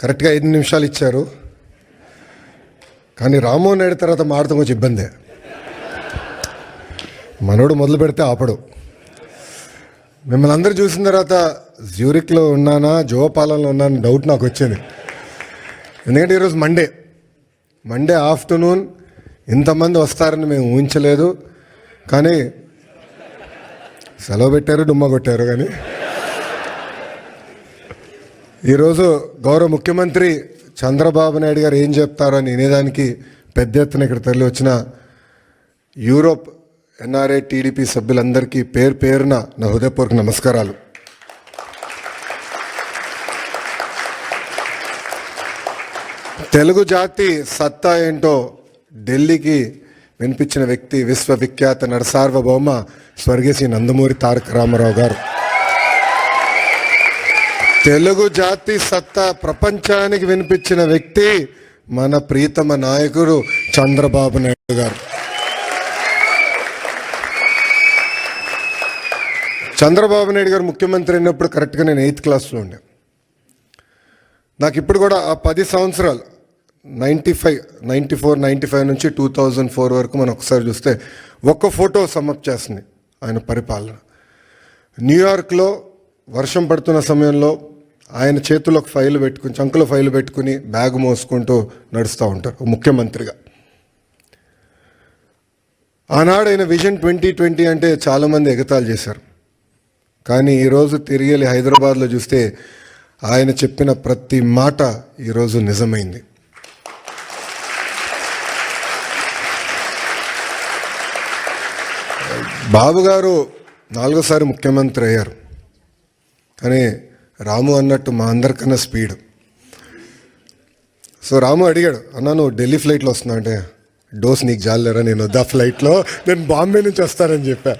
కరెక్ట్గా 5 నిమిషాలు ఇచ్చారు. కానీ రామ్మోహన్ నాయుడు తర్వాత మాడతాం కొంచెం ఇబ్బందే. మనోడు మొదలు పెడితే ఆపడు. మిమ్మల్ని అందరూ చూసిన తర్వాత జ్యూరిక్లో ఉన్నానా జోపాలంలో ఉన్నానా డౌట్ నాకు వచ్చింది. ఎందుకంటే ఈరోజు మండే ఆఫ్టర్నూన్ ఇంతమంది వస్తారని మేము ఊహించలేదు. కానీ సెలవు పెట్టారు, డుమ్మా కొట్టారు. కానీ ఈరోజు గౌరవ ముఖ్యమంత్రి చంద్రబాబు నాయుడు గారు ఏం చెప్తారో అని వినేదానికి పెద్ద ఎత్తున ఇక్కడ తరలి వచ్చిన యూరోప్ ఎన్ఆర్ఐ టీడీపీ సభ్యులందరికీ పేరున నా హృదయపూర్వక నమస్కారాలు. తెలుగు జాతి సత్తా ఏంటో ఢిల్లీకి వినిపించిన వ్యక్తి విశ్వవిఖ్యాత నరసార్వభౌమ స్వర్గీయ శ్రీ నందమూరి తారక రామారావు గారు. తెలుగు జాతి సత్తా ప్రపంచానికి వినిపించిన వ్యక్తి మన ప్రీతమ నాయకుడు చంద్రబాబు నాయుడు గారు. చంద్రబాబు నాయుడు గారు ముఖ్యమంత్రి అయినప్పుడు కరెక్ట్గా నేను 8th క్లాస్లో ఉండే. నాకు ఇప్పుడు కూడా ఆ 10 సంవత్సరాలు 94-95 నుంచి 2004 వరకు మనం ఒకసారి చూస్తే ఒక్క ఫోటో సమ్మప్ చేస్తుంది ఆయన పరిపాలన. న్యూయార్క్లో వర్షం పడుతున్న సమయంలో ఆయన చేతిలో ఒక ఫైల్ పెట్టుకుని, చంకలో ఫైల్ పెట్టుకుని బ్యాగ్ మోసుకుంటూ నడుస్తూ ఉంటారు ముఖ్యమంత్రిగా. ఆనాడు ఆయన విజన్ 2020 అంటే చాలామంది ఎగతాళి చేశారు. కానీ ఈరోజు తిరిగి వెళ్ళి హైదరాబాద్లో చూస్తే ఆయన చెప్పిన ప్రతి మాట ఈరోజు నిజమైంది. బాబు గారు 4వ సారి ముఖ్యమంత్రి అయ్యారు. కానీ రాము అన్నట్టు మా అందరికన్నా స్పీడ్. సో రాము అడిగాడు, అన్న నువ్వు ఢిల్లీ ఫ్లైట్లో వస్తున్నావు అంటే, డోస్ నీకు జాలేరా, నేను వద్దా ఫ్లైట్లో, నేను బాంబే నుంచి వస్తానని చెప్పా.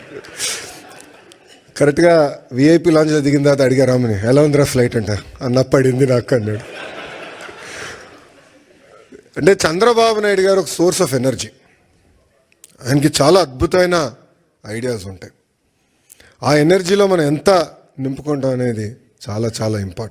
కరెక్ట్గా విఐపి లాంజ్లో దిగిన తర్వాత అడిగా రాముని, ఎలా ఉందిరా ఫ్లైట్ అంటే, అన్న పడింది నాకు అన్నాడు. అంటే చంద్రబాబు నాయుడు గారు ఒక సోర్స్ ఆఫ్ ఎనర్జీ. ఆయనకి చాలా అద్భుతమైన ఐడియాస్ ఉంటాయి. ఆ ఎనర్జీలో మనం ఎంత నింపుకుంటాం అనేది చాలా చాలా ఇంపార్టెంట్.